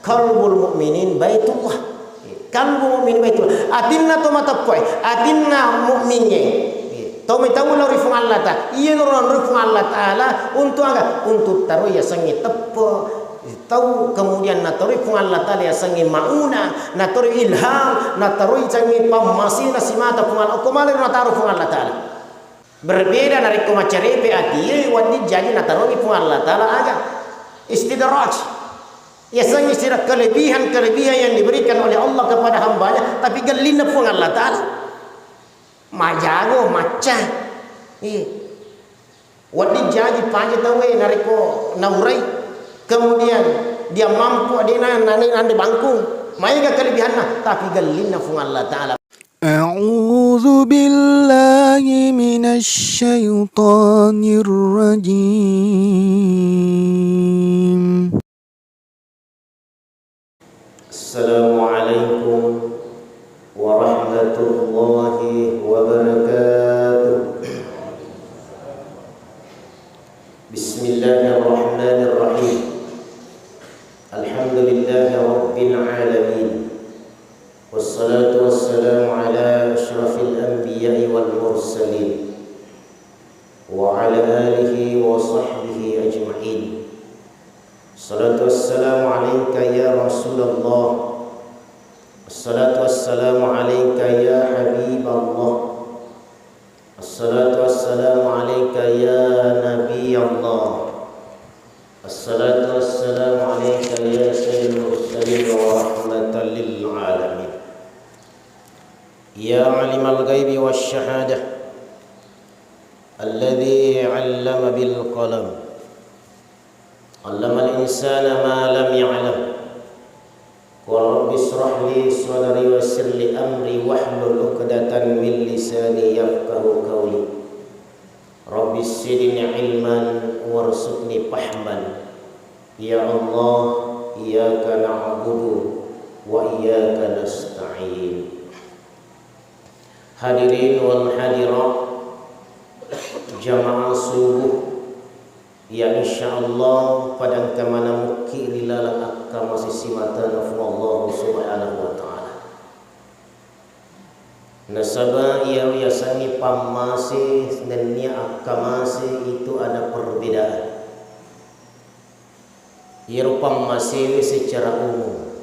qalbul mu'minin baitullah. Qalbul mu'min baitullah. Atinna to matapoi, atinna mu'minnya. To tahu lo rifung Allah ta. Iya lo rifung Allah taala untuk aga untuk taruh ya sangi tepo. Tahu kemudian natori fung Allah taala ya sangi mauna, natori ilham, natori sangi pamasi nasimata fung Allah. Kemarin nataruh fung Allah taala. Berbeda dari kumacarepe ati wadi jadi nataroni fung Allah taala aja. Istidraj. Ya sangi istirahat kelebihan yang diberikan oleh Allah kepada hambanya, tapi gelina fung Allah taala. Majago maca. Wadi jadi panja tawe nariko naurai. Kemudian dia mampu adina nani bangku. Maiga kelebihanna tapi gelina fung Allah taala. A'udzu billahi minasy syaithanir rajim. Assalamualaikum warahmatullahi wabarakatuh. Bismillahirrahmanirrahim. Alhamdulillahi rabbil alamin. Wassalatu wassalamu ala asyrafil anbiya'i wal mursalin wa ala alihi wa sahbihi ajma'in. Salatu wassalamu alayka ya Rasulullah. Assalatu wassalamu alayka ya Habiballah. Assalatu wassalamu alayka ya Nabi Allah. Assalatu wassalamu alayka ya Sayyidul Mursalin wa rahmatan lil alamin. Ya alimal ghaibi wasyahadah alladhi 'allama bil qalam 'allamal insana ma lam ya'lam. Qul rabbi ishrah li sadri wa yassir li amri wahlul 'uqdatan min lisani yafqahu qawli. Rabbi zidni 'ilman warzuqni fahman. Ya Allah, iyyaka na'budu wa iyyaka nasta'in. Hadirin wal hadirat jamaah subuh ya insyaallah pada kamana muki lilala akka masih simatan Allah subhanahu wa ta'ala. Nasaba ia yasangi pamasi dan nia akka masih itu ada perbedaan. Ia pamasi secara umum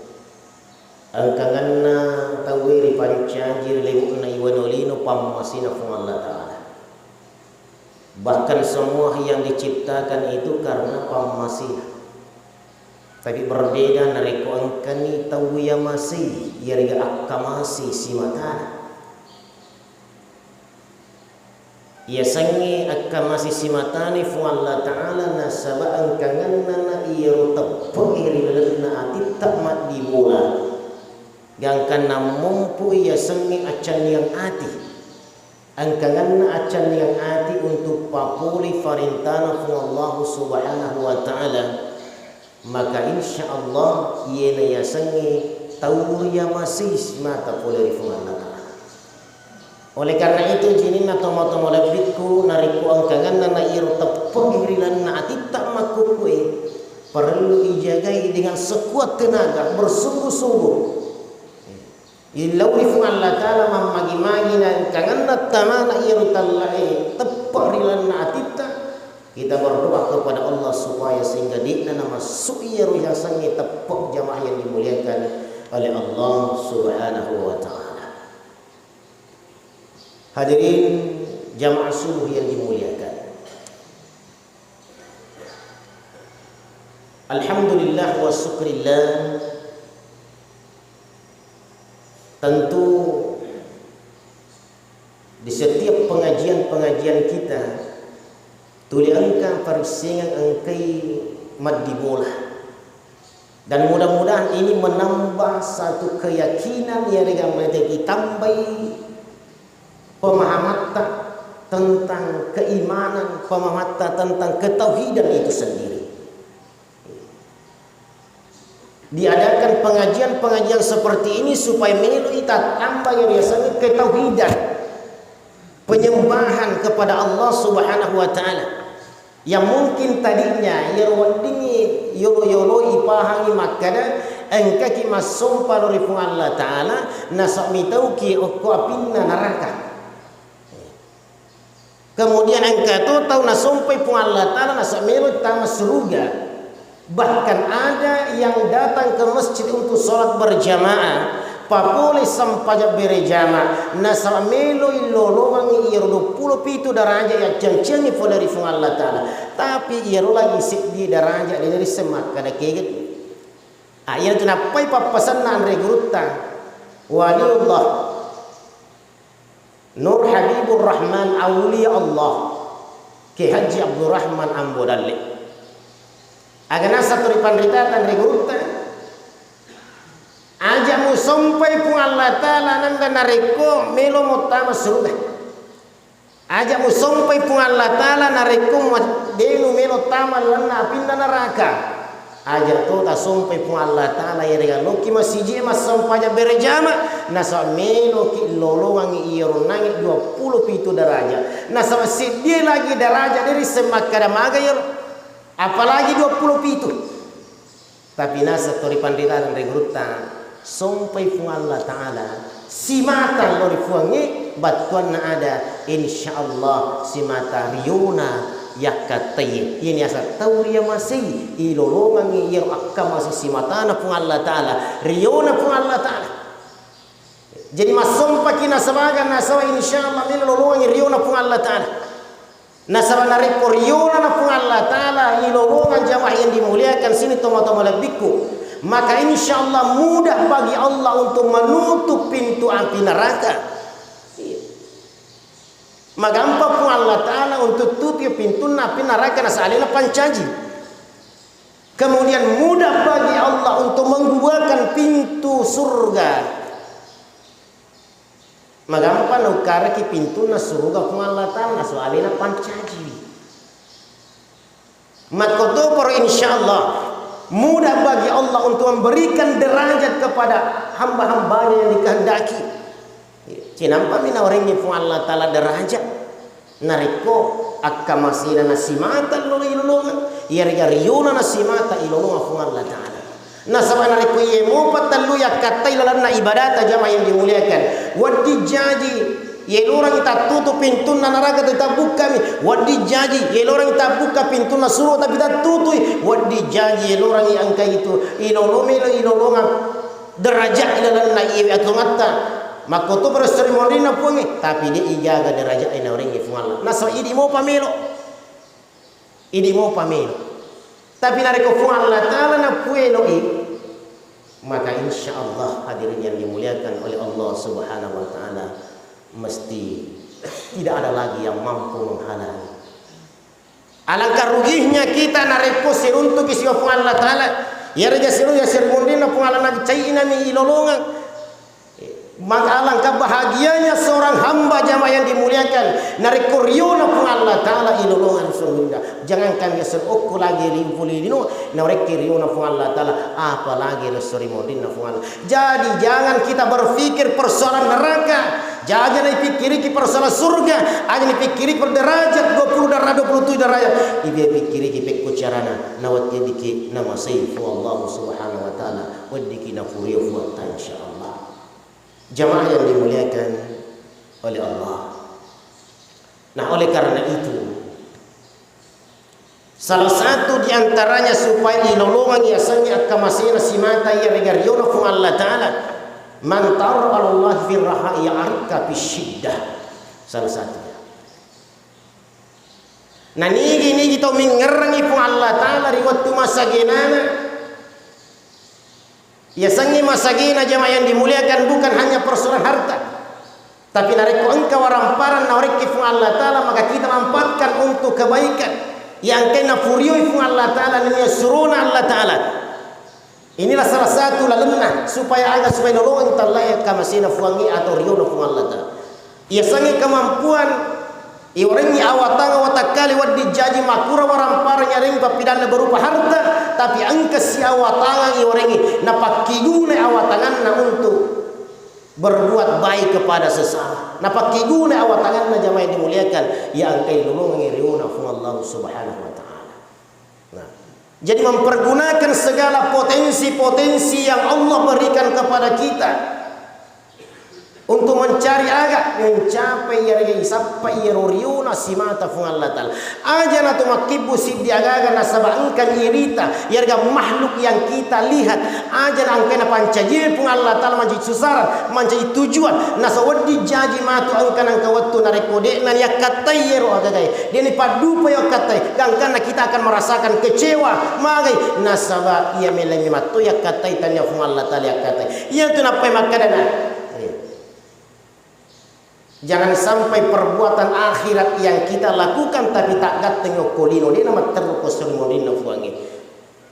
angkanganna tawiri pancajir lewuna iwanolino pammasina fung Allah ta'ala. Bahkan semua yang diciptakan itu karena pammasina. Tapi berbeda nareko angkani tawiya masih yariga akkamasi simatana. Ia sangi akkamasi simatani fung Allah ta'ala nasaba angkanganna na iya tepo irilana ati tamat di bola. Gangkan namumpu ia sengi acan yang ati angkangan acan yang ati untuk papuli farintana fung Allah subhanahu wa ta'ala, maka insyaallah ia ya sengi tawriya masih mata puli fung Allah ta'ala. Oleh karena itu jinin atau mata bitku nariku angkangan na iru tepuk irilan na ati tak makukui perlu dijagai dengan sekuat tenaga bersungguh-sungguh. Ilau ifung Allah ta'ala mamagi-magi na kanganat tamana irutallahi tepak rilana atita. Kita berdoa kepada Allah supaya sehingga dikna nama su'iru yang sangi tepak jamaah yang dimuliakan oleh Allah subhanahu wa ta'ala. Hadirin jamaah subuh yang dimuliakan, alhamdulillah wa syukrillah. Tentu di setiap pengajian kita tuli angka persingan angkai maddi bola, dan mudah-mudahan ini menambah satu keyakinan yang ditambah pemahaman tentang keimanan, pemahaman tentang ketauhidan itu sendiri. Diadakan pengajian-pengajian seperti ini supaya menilai tambah yang biasanya ketauhidan, penyembahan kepada Allah subhanahu wa ta'ala, yang mungkin tadinya yarwadingi yolo ipahangi makada engka ki masompa lori pung Allah Ta'ala nasak mitau ki okko apinna neraka. Kemudian engka tu tahu nasompai pung Allah Ta'ala nasak melo tama surga. Bahkan ada yang datang ke masjid untuk sholat berjamaah papole sampaja berjamaah nasak melo ilolowangi iro 20 pitu daraja yang ceng-cengi fo dari pung Allah Ta'ala, tapi iro lagi di daraja dari semak kada keget. Ayat kenapa papasan na andre gurutta waliullah Nur Habibur Rahman Aulia Allah Ki Haji Abdul Rahman Ambodalle agana satu ripandritatan regurutta aja mu sampai pun Allah Ta'ala nanda nareko melo motama surga, aja mu sampai pun Allah Ta'ala nareko denu melo tama lanna apinna neraka, aja tu ta sampai pun Allah Ta'ala ya regalo ki masiji mas sampaja berjama nasa melo ki lolowangi iro nangi 20 pitu daraja nasa sedih lagi daraja dari semakada maga iro apalagi 20 pitu, tapi nasa tori pandiritan regrutta sampai pun Allah Ta'ala si mata lori fuangi batuan na ada insyaallah si mata riona yakatai ini asa tauria masih ilolongangi yer akka masih si mata na pun Allah Ta'ala riona pun Allah Ta'ala. Jadi masompa kina sabaga nasawa insyaallah ilolongangi riona pun Allah Ta'ala. Nasaba nareko riona na pun Allah Ta'ala ilolongan jamaah yang dimuliakan sini tomo-tomo lebihku, maka insyaallah mudah bagi Allah untuk menutup pintu api neraka. Magampa pun Allah Ta'ala untuk tutup pintu api neraka nasalina pancaji. Kemudian mudah bagi Allah untuk membukakan pintu surga. Magampa nukara ki pintu na surga pun Allah Ta'ala soalina pancaji. Makoto por insyaallah mudah bagi Allah untuk memberikan derajat kepada hamba-hambanya yang dikehendaki. Cinampa mina orangnya pun Allah Ta'ala derajat nareko akka masina nasimata ilolongan yarga riuna nasimata ilolongan pun Allah Ta'ala. Nasaba nareko yemo patallu yakatai lalanna ibadata jamaah yang dimuliakan wadi jaji ye orang kita tutup pintu na neraka tetap buka mi wadi jaji ye orang kita buka pintu na surga tapi tak tutup wadi jaji ye orang yang angka itu ilolonga derajat ilalanna iwi atlumata makoto berasri morina pungi tapi dia ijaga derajat ina orang yang Allah nasaba idi mau pamelo tapi nareko fu Allah Ta'ala na puelo maka insyaallah hadirin yang dimuliakan oleh Allah Subhanahu wa Ta'ala mesti tidak ada lagi yang mampu menghalangi. Alangkah ruginya kita nareko seruntuk isi fu Allah Ta'ala ya raja seru ya sermundina pengalaman caina mi ilolongan. Maka alangkah bahagianya seorang hamba jamaah yang dimuliakan nareko riona pun Allah Ta'ala ilolongan sungguhnya. Jangan kami serokku lagi rimpulino nareko riona pun Allah Ta'ala apalagi resorimodin pun Allah. Jadi jangan kita berpikir persoalan neraka, jangan dipikiri persoalan surga, hanya dipikiri per derajat 20 darah 27 derajat. Ibe pikiri pekku carana nawat yadiki nama sayfu Allah Subhanahu wa Ta'ala wadiki nafuriyo fuata insyaallah. Jamaah yang dimuliakan oleh Allah. Nah, oleh karena itu salah satu diantaranya supaya ilolongan yasanya akamasina simata ya regariona fu Allah Ta'ala man tar Allah fi raha ya'arka bisyiddah salah satunya. Nah nigi kita mengerangi fu Allah Ta'ala riwatu masagenana. Ya sangi masagina jamaah yang dimuliakan bukan hanya persoalan harta, tapi nareko engkau waramparan nareki fu Allah Ta'ala maka kita manfaatkan untuk kebaikan yang kena furioi fu Allah Ta'ala dan suruna Allah Ta'ala. Inilah salah satu lalemna supaya supaya nolong talaya kamasina fuangi atau riona fu Allah Ta'ala. Ya sangi kemampuan iwarengi awatanga watakali wadi jaji makura waramparanya ring papidana berupa harta tapi angka si awatanga iwarengi napakigune awatanganna untuk berbuat baik kepada sesama. Napa kiguna awat tangan na jamaah yang dimuliakan ya angkai dulu mengiriuna fu Allah Subhanahu wa taala. Nah, jadi mempergunakan segala potensi-potensi yang Allah berikan kepada kita untuk mencari agak mencapai yang sampai yeroriuna simata fu Allah taala. Aja na tumakibu sidi agaga na sabangkan irita yarga makhluk yang kita lihat aja na angkana pancaje fu Allah taala menjadi susaran menjadi tujuan na sawadi jaji matu angkana angkawattu na rekode na yakatai yero agaga dia ni padu pa yakatai gangkana kita akan merasakan kecewa magai nasaba ia melemi matu yakatai tanya fu Allah taala yakatai ia tu napa makadana. Jangan sampai perbuatan akhirat yang kita lakukan tapi tak gateng kolino dia nama terko solmodino fuangi.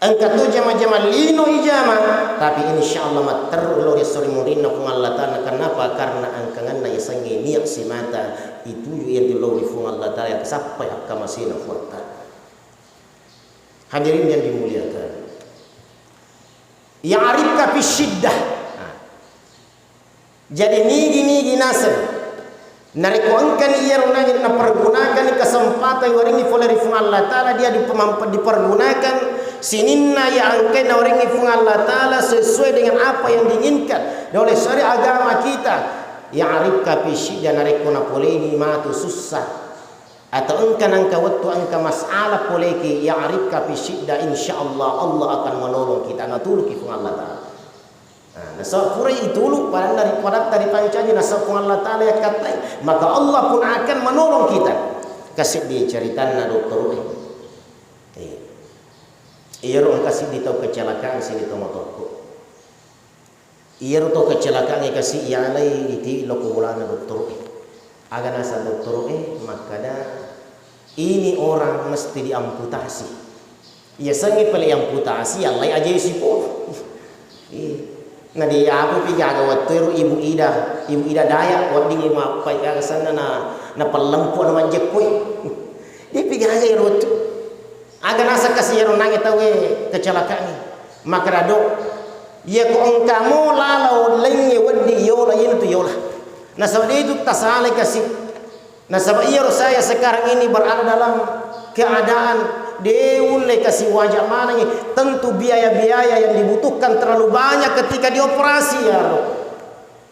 Angkat tu jama-jama lino ijama tapi insyaallah mater lo dia solmodino fu Allah taala. Kenapa? Karena angkangan na yasangi niat semata itu yang dilori fu Allah taala sampai akamasina fuata. Hadirin yang dimuliakan. Ya'rifka fi syiddah. Jadi nigi nasab narikuangkan ia runanya na pergunakan kesempatan waringi foleri fung Allah taala dia dipergunakan sininna ya angkai na waringi fung Allah taala sesuai dengan apa yang diinginkan oleh syariat agama kita. Ya arifka fi dan narikuna poleni matu susah atau engkan angka waktu angka masalah poleki ya arifka fi syidda insyaallah Allah akan menolong kita natuluki fung Allah taala. Nasa purai itu lu pada dari pancanya nasa pun Allah taala yang kata maka Allah pun akan menolong kita. Kasih dia cerita na dokter iya orang kasih dia tahu kecelakaan sini tahu motorku iya tahu kecelakaan yang kasih ia lagi itu loko bulana dokter agar nasa dokter maka dah ini orang mesti diamputasi ia sangat pilih amputasi yang lain aja si pun nah di aku pijaga waktu ibu Ida Dayak wadi ma pai ka sana na pelempu na manjekui dia pijaga irut aga nasa kasiro nangi tawe kecelakaan maka rado ya ko engkamu lalau lengi wadi yola yin tu yola nah sebab itu tasale kasih nah sebab iya saya sekarang ini berada dalam keadaan deule kasih wajah mana ni tentu biaya-biaya yang dibutuhkan terlalu banyak ketika dioperasi ya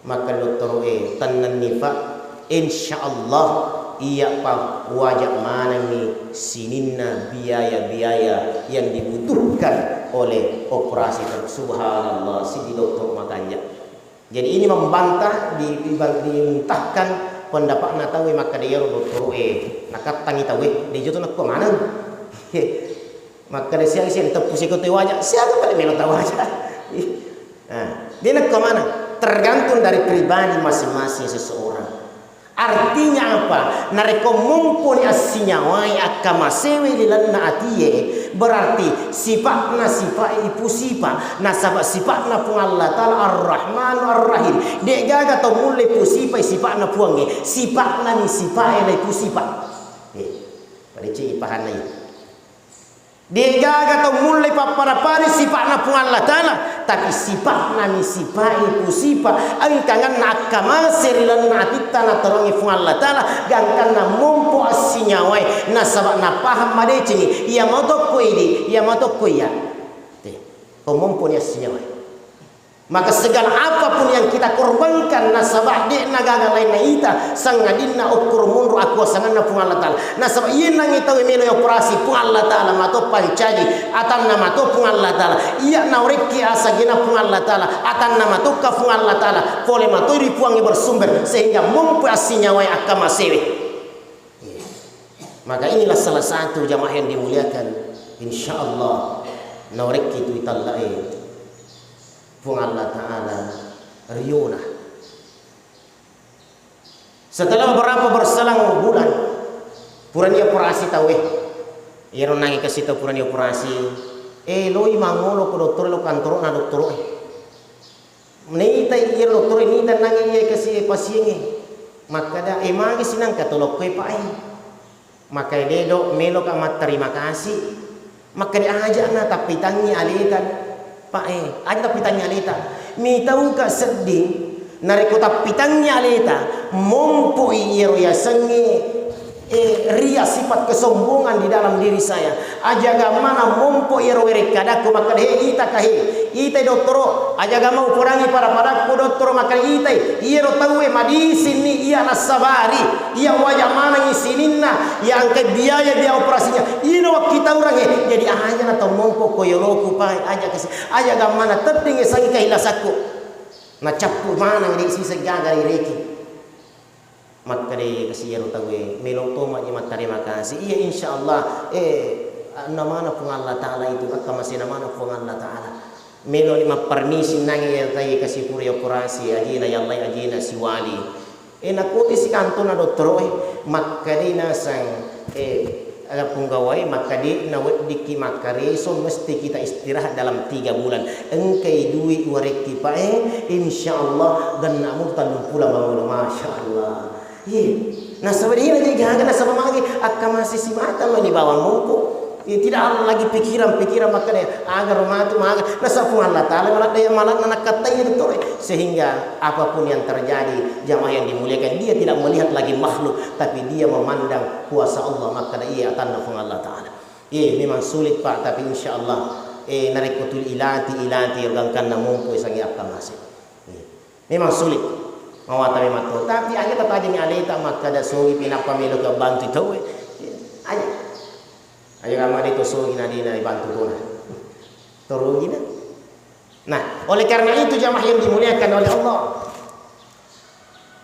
maka dokter tanan nifa insyaallah iya pa wajah mana ni sininna biaya-biaya yang dibutuhkan oleh operasi subhanallah si dokter makanya jadi ini membantah dimuntahkan pendapat natawe maka dia dokter nak tangi tawe dia jatuh nak ke mana maka dia siang tepusi kote wajah siapa pada melo tahu wajah dia nak ke mana tergantung dari pribadi masing-masing seseorang. Artinya apa? Nareko mumpuni asinyawai akamasewe dilanna atiye berarti sifatna sifat ipu sifat nasabak sifatna pun Allah taala ar-Rahman ar-Rahim dek gaga to mulai pu sifatna puange sifatna ni sifat ipu sifat pada cik pahanai dia gaga tau mulai para sifatna pun Allah taala tapi sifatna ni sifat iku sifat angkangan nak kamasir lan natikta na torongi pun Allah taala gangkan na mumpu asinyawai na sabak na paham made cingi ia moto koidi ia moto koya ko mumpu ni asinyawai maka segala apapun yang kita korbankan nasabah de nagaga lain na ita sangadinna ukur mundu aku sanganna pun Allah taala nasabah yen nang ita melo operasi pun Allah taala mato pancaji atan nama to pun Allah taala iya na ureki asagina pun Allah taala atan nama to ka pun Allah taala pole mato ri puangi bersumber sehingga mumpu asinyawai akama sewe maka inilah salah satu jamaah yang dimuliakan insyaallah na ureki tu itallai pun Allah taala riuna setelah beberapa berselang bulan purani operasi tawe iro nangi kasih tahu purani operasi loi mangolo ko doktor lo kantor na doktor menita iro doktor ini dan nangi ia kasih pasien maka da magi sinang katolok ko pai maka dedo melo ka mat terima kasih maka dia ajak na tapi tangi alitan Pak ada pitanya lita mi tahu ka sedih nareko tapitangnya aleta mompoi iro ya sangi ria sifat kesombongan di dalam diri saya. Ajaga mana mompo iro werekadaku maka ita kahe ita doktoro ajaga mau kurangi para padaku doktoro maka ita iro tahu madi sini ia nasabari ia wajah mana ngisininna yang ke biaya operasinya ino kita orang jadi aja atau mompo koyoloku pai ajaga mana teping sangi kahilasaku na capu mana ngisi segaga reki maka de kasih tahu melong to mak nyimat terima kasih iya insyaallah namana pun Allah taala itu akan masih namana pun Allah taala melong lima permisi nangi ya tayi kasih puri operasi ajina ya Allah ajina siwali nakuti si kantona dokter maka de nasang ada penggawai maka di nawet diki makare so mesti kita istirahat dalam 3 bulan engkai duit wareki pae insyaallah dan namun tandu pula bangun masyaallah. Nah sebenarnya jadi jangan sama lagi akan masih si mata lo di bawah muka. Tidak ada lagi pikiran makanya agar matu maga nasafun Allah taala malah anak katanya itu sehingga apapun yang terjadi jamaah yang dimuliakan dia tidak melihat lagi makhluk tapi dia memandang kuasa Allah maka ia akan nafung Allah taala. Memang sulit Pak tapi insyaallah narikutul ilati organkan namung ko isang akan masih. Memang sulit. Mawatami mato tapi aja tetap aja ni alita maka ada suwi pinapamilo ke bantu tahu aja kamu itu suwi na dina bantu tuna turun gina. Nah oleh karena itu jamaah yang dimuliakan oleh Allah,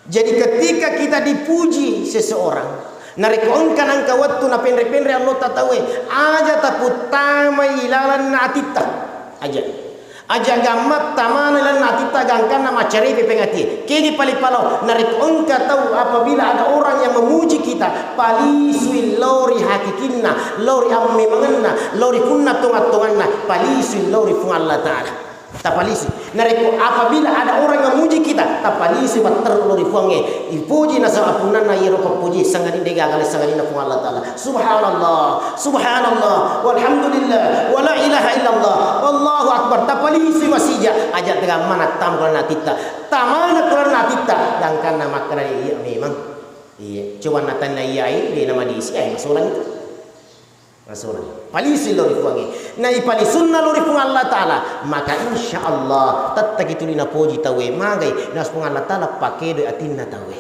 jadi ketika kita dipuji seseorang narikoonkan angka waktu na penre Allah tak tahu aja taputama ilalan natita aja gamat tamana lan natita gangkan nama cari pengati kini palau narik engka tahu apabila ada orang yang memuji kita palisui lori hakikinna lori amme mangenna lori kunna tungatunganna palisui lori fung Allah taala tapalisi narik apabila ada orang yang memuji kita tapalisi batter lori funge ipuji nasa apunanna yero puji sangani dega kali sangani na fung Allah taala subhanallah walhamdulillah wala ilaha illallah wallahu akbar tapalisi masija aja dengan mana tamkan natita tamana kuran natita dan karena makna iya memang iya coba natanda iya di nama diisi masulan itu masulan palisi lori funge na ipali sunna lori fung Allah taala maka insyaallah tatta kitulina poji tawe magai nas fung Allah taala pakedo atinna tawe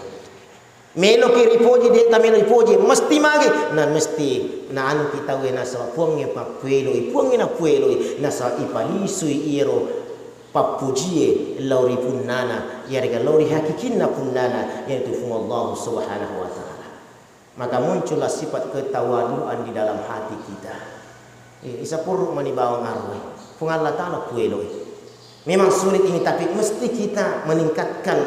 melo kiri poji de tamelo poji mesti magi na mesti na anu kita we na sa funge pa puelo na puelo na sa ipalisui iro papujie lori punnana yarga lori hakikinna punnana yaitu fung Allah subhanahu wa taala. Maka muncullah sifat ketawaduan di dalam hati kita. Isa pur mani bawang arwah. Fung Allah taala puelo. Memang sulit ini tapi mesti kita meningkatkan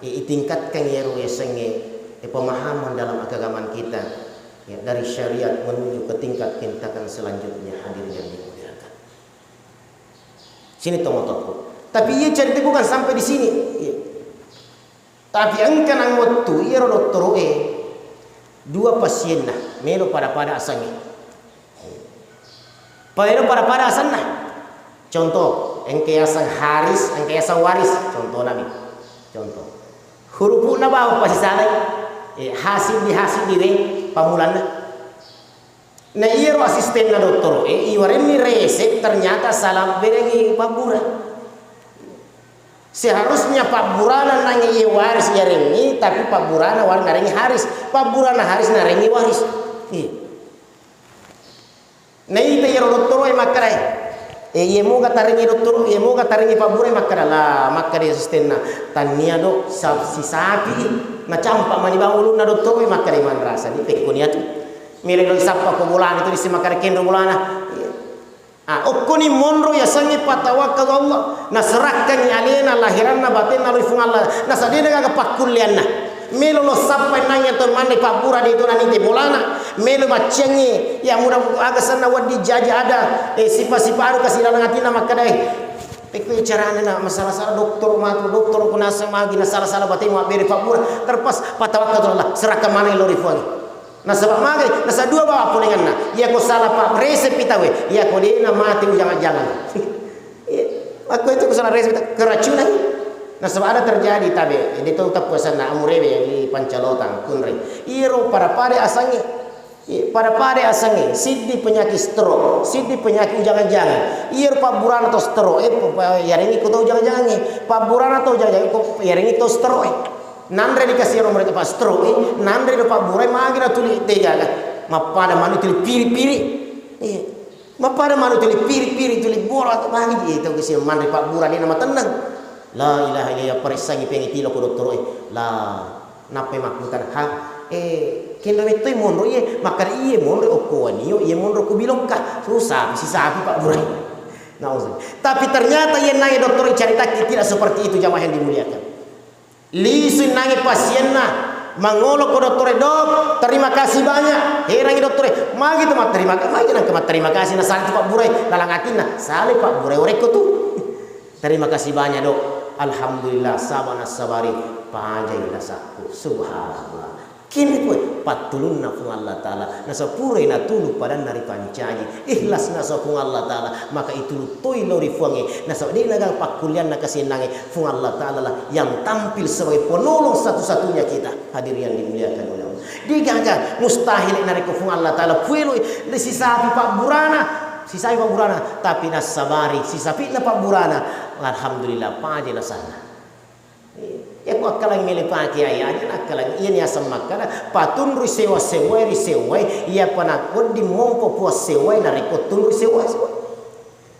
tingkatkan yero senge pemahaman dalam keagamaan kita ya, dari syariat menuju ke tingkat tindakan selanjutnya hadir yang dimuliakan. Sini tomotoku. Tapi ia cerita bukan sampai di sini. Ya. Tapi engkan ang waktu ia dokter dua pasien nah melo pada asannya. Pero pada asan nah. Contoh engke asang Haris, engke asang Waris. Contoh nabi. Contoh. Huruf na bawa pasti salai. Hasil di pamulan. Na iro asisten na dokter iwarin ni resep ternyata salah beregi pabura. Seharusnya Pak Burana nangi Waris ya rengi tapi Pak Burana war narengi Haris. Pak Burana Haris narengi Waris. Na ita iro dokter makarai. Ye moga tarengi dokter, ye moga tarengi Pak Burana makara lah makari asisten na tania do si sapi na campak mani bangulu na dokter makarai man rasa di pekoniat. Mire do sappa ko bulan itu di makara kendro bulana. Okoni monro ya sangi patawakal Allah na serahkan alena lahiranna batinna rifung Allah na sadina ga pakullianna melo lo sampai nanya to mande papura di itu nanti bolana melo bacengi ya mudah agasana wadi jaja ada sifat-sifat aru kasih dalam hati nama kadai pekwe carana na masalah-salah dokter matu dokter kunasa magi na salah-salah batin wa beri papura terpas patawakal Allah serahkan mana lo rifung na sebab magai na sa dua bawa puningan na iya ko salah pak resep pitawe iya ko dia na mati jangan-jangan aku itu ko salah resep keracunan Nah sebab ada terjadi tabe ini tahu tak puasan na amurebe di Pancalotan kunre iro para pare asange siddi penyakit stroke siddi penyakit jangan-jangan iro pak burana to stroke yarengi ko to jangan-jangan pak burana to jangan-jangan ko yarengi to stroke nandre dikasih iro mereka pak stroke nandre do pak burai magira tuli tejaga mapada manu tuli piri-piri mapada manu tuli piri-piri tuli bola magi itu kasih mandre pak burana nama tenang. La ilaha illallah parisangi pengitilo ko doktor la nape makutan ha kendo metto monro ye makar iye monro okkoani yo iye monro ko bilongka susah si sapi Pak Burai nauzubillah tapi ternyata ye nangi dokter cerita tidak seperti itu jamaah yang dimuliakan lisun nangi pasienna mangolo ko dokter dok terima kasih banyak herangi dokter magi to terima kasih na sali Pak Burai lalangatina sali Pak Burai oreko tu terima kasih banyak dok. Alhamdulillah sabana sabari pajai nasaku subhanallah kini pun patulun nafung Allah Ta'ala nasa pura ina tulu pada nari pancaji ikhlas nasa fung Allah Ta'ala maka itu toi lori fuangi nasa dia nagang pakulian nakasinangi fung Allah Ta'ala lah yang tampil sebagai penolong satu-satunya kita hadir yang dimuliakan oleh Allah digaga mustahil nari fung Allah Ta'ala puelo si sapi Pak Burana si sapi Pak Burana tapi nasabari si sapi na Pak Burana alhamdulillah paje na sana ya ko akalang melepati ay aja akalang iyan ya samakana patun ri sewa iya pana di mompo po sewa na reko tun ri sewa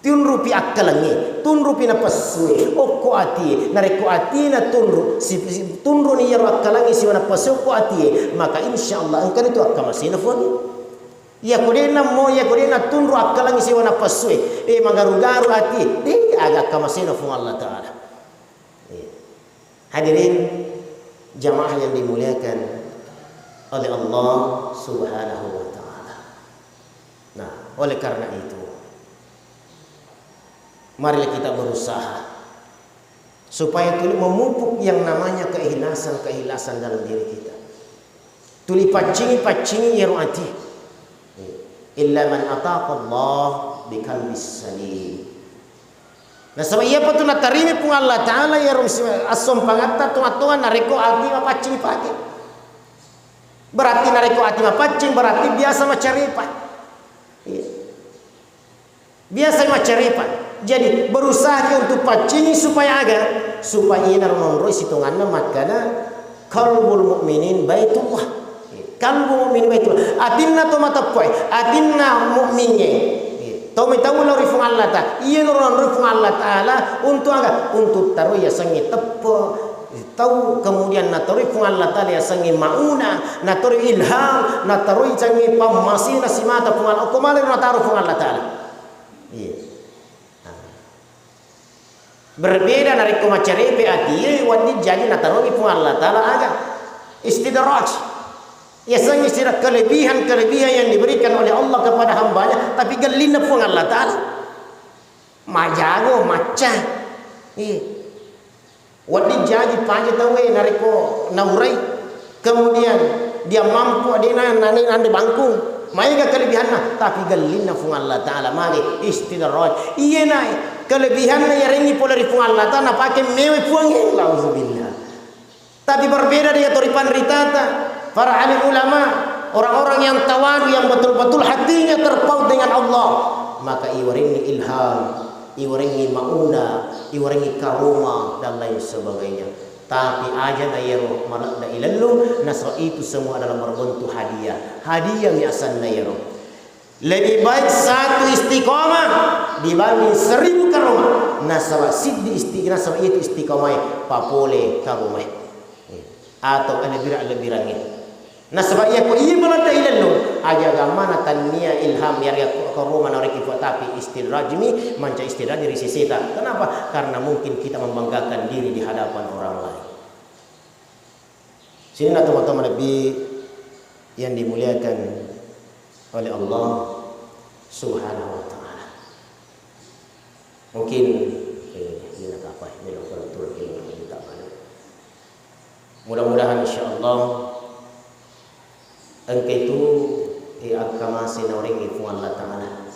tun rupi akalangi tun rupi na paswe okko ati na reko ati na tunru si tunru ni yaro akalangi si na paswe okko ati maka insyaallah angkan itu akamasina foni ya kodena mo ya kodena tunru akalangi si na paswe magaru-garu ati agak kamasina fung Allah Ta'ala. Hadirin jamaah yang dimuliakan oleh Allah Subhanahu wa Ta'ala. Nah, oleh karena itu marilah kita berusaha supaya tuli memupuk yang namanya keikhlasan dalam diri kita. Tuli pacingi ya ru'ati. Illa man ataqa Allah biqalbis salim. Nah sebab ia pun na tarimi pun Allah Ta'ala ya rum asom pangatta tuan nareko ati mapacing pake berarti nareko ati mapacing berarti biasa macaripa biasa macaripa jadi berusaha untuk pacingi supaya ina nonroi situnganna makana qalbul mukminin baitullah qalbul mukminin baitullah atinna to matapoy atinna mukminnya Tomi tahu lori fung Allah ta, iya lori fung Allah Ta'ala untuk taruh ya sangi tepo, tahu kemudian natori fung Allah Ta'ala ya sangi mauna, natori ilham, natori sangi pamasi nasimata fung Allah, kemana nataruh fung Allah Ta'ala? Iya. Berbeda dari kumacari ati, wadi jadi natori fung Allah Ta'ala aga istidraj. Ya sang istirahat kelebihan yang diberikan oleh Allah kepada hambanya tapi gelina pun Allah Ta'ala majago macah wadi jadi panja tawe nariko naurai kemudian dia mampu adina nani bangkung maiga kelebihanna tapi gelina pun Allah Ta'ala mari istidraj iya nai kelebihanna ya rengi pola ri pun Allah Ta'ala pakai mewe pun auzubillah tapi berbeda dia toripan ritata para alim ulama, orang-orang yang tawadu yang betul-betul hatinya terpaut dengan Allah, maka iwaringi ilham, iwaringi mauna, iwaringi karoma dan lain sebagainya. Tapi aja nayero malak da ilallu nasra itu semua adalah berbentuk hadiah. Hadiah miasan nayero. Lebih baik satu istiqomah dibanding 1000 karoma. Nasra siddi istiqomah itu istiqomah papole karomah. Atau lebih-lebih nah sebab ia ko iya malada ilallu aja gamana tannia ilham ya karoma nariki tapi istidrajmi manca istidraj dari sisita kenapa karena mungkin kita membanggakan diri di hadapan orang lain sini teman-teman lebih yang dimuliakan oleh Allah Subhanahu wa Ta'ala mungkin ini apa ini mudah-mudahan insyaallah angke itu akamasi na orang ifung Allah Ta'ala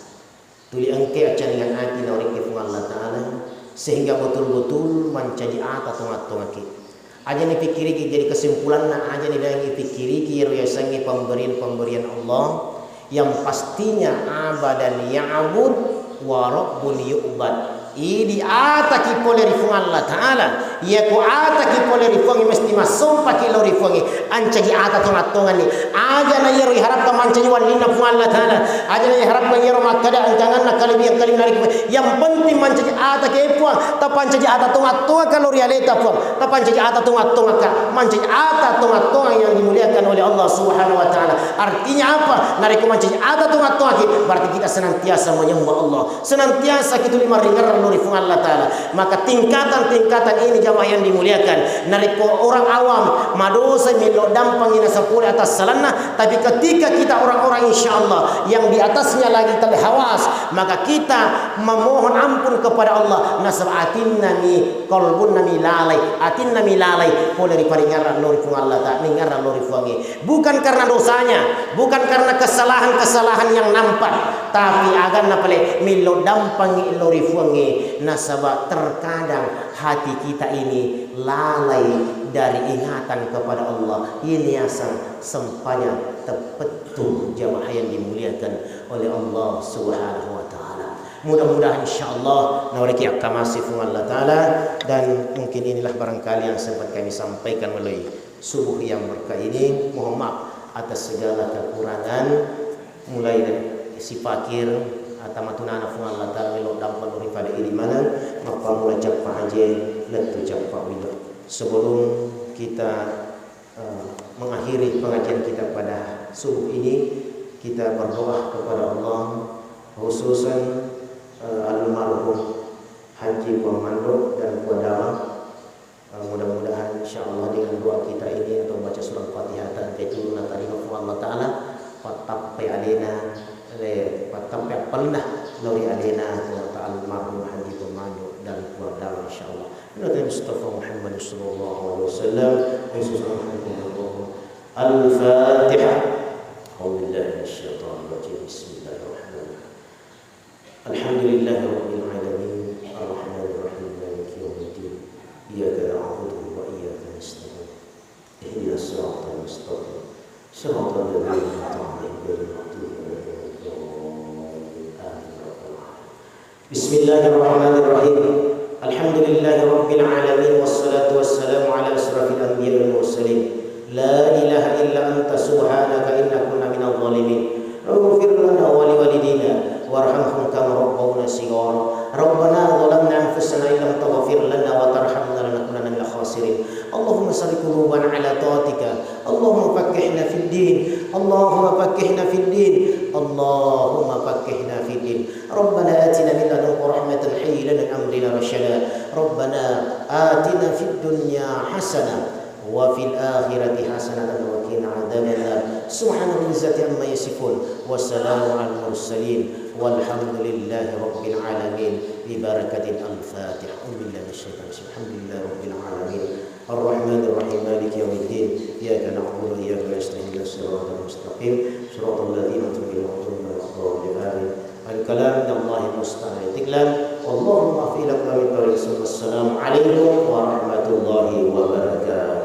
tuli angke acan dengan hati na orang ifung Allah Ta'ala sehingga betul-betul menjadi ata tungat-tungaki. Aja ni pikiri jadi kesimpulan na aja ni lagi pikiri kira yasangi pemberian Allah yang pastinya abadan ya'bud wa rabbun yu'bad. Idi ata ki pole rifung Allah Ta'ala ya ku ata ki pole rifungi mesti masum paki lo rifungi ancaji ata tonga-tonga ni aja na yero harap ka mancaji walina fung Allah Ta'ala aja na harap ka yero makada angkangan na kalibi narik yang penting mancaji ata ke puang ta pancaji ata tonga-tonga kalau realita puang ta pancaji ata tonga-tonga ka mancaji ata tonga-tonga yang dimuliakan oleh Allah Subhanahu wa Ta'ala. Artinya apa? Nariku mancaji ata tonga-tonga berarti kita senantiasa menyembah Allah, senantiasa kita lima ringar nurifung Allah Ta'ala. Maka tingkatan-tingkatan ini jamaah yang dimuliakan nariko orang awam madosa milo dampang ina sepuluh atas salana, tapi ketika kita orang-orang insyaAllah yang di atasnya lagi terhawas, maka kita memohon ampun kepada Allah. Nasab atin nami kolbun nami lalai, atin nami lalai boleh diparingaran nurifung Allah Ta'ala, ningaran nurifungi bukan karena dosanya, bukan karena kesalahan-kesalahan yang nampak, tapi agan napale milo dampang nurifungi. Nasabah terkadang hati kita ini lalai dari ingatan kepada Allah. Ini asal sempanya tepetu jamaah yang dimuliakan oleh Allah Subhanahu wa Ta'ala. Mudah-mudahan insyaAllah nawariki akamasi fung Allah Ta'ala. Dan mungkin inilah barangkali yang sempat kami sampaikan melalui subuh yang berkah ini. Mohon maaf atas segala kekurangan, mulai dari si fakir atau matunana fung Allah Ta'ala melo dampal uri pada iri mana maka mula cakpa aja letu cakpa wila. Sebelum kita mengakhiri pengajian kita pada subuh ini, kita berdoa kepada Allah, khususan almarhum Haji Komando dan Kuadama. Mudah-mudahan insyaAllah dengan doa kita ini atau baca surah Fatihah dan kejuruna tarima fung Allah Ta'ala patapai alena patampai pernah lori alena ta almarhum Haji Komando dan Kuadama insyaallah. Nabi Mustafa Muhammad sallallahu alaihi wasallam. Al-Fatihah. Alhamdulillah syaitanir rajim. Bismillahirrahmanirrahim. Alhamdulillahi rabbil alamin arrahmanir rahim maliki yaumiddin. Iyyaka na'budu wa iyyaka nasta'in. Ihdinas siratal mustaqim. Siratal ladzina an'amta 'alaihim. Bismillahirrahmanirrahim. Alhamdulillahi rabbil alamin wassalatu wassalamu ala asrafil anbiya'i wal mursalin. La ilaha illa anta subhanaka inna kunna minadh dhalimin. Ighfir lana wa liwalidina warhamhum kama rabbawna shighara. Rabbana zalamna anfusana illam taghfir lana wa tarhamna lanakunanna minal khasirin. Allahumma salli qulubana ala taatika. Allahumma fakkihna fid din. Allahumma fakkihna fid din. Allahumma fakkihna fid din. Rabbana atina min ladunka rahmatan hayyi lana min amrina rashada. Rabbana atina fid dunya hasanah wa fil akhirati hasanatan wa qina adzabannar. Subhanal izzati amma yasifun wa salamun alal mursalin walhamdulillahi rabbil alamin. Bi barakatil al-Fatihah. Billahi minasyaitonir rajim. Alhamdulillahi rabbil alamin. Ar-Rahmanir Rahim Maliki yaumiddin. Iyyaka na'budu wa iyyaka nasta'in. Ihdinas siratal mustaqim. Siratal ladzina an'amta 'alaihim. Al-kalam min Allah musta'an. Tiklan. Allahumma fi lakum min tariq. Assalamu alaikum warahmatullahi wabarakatuh.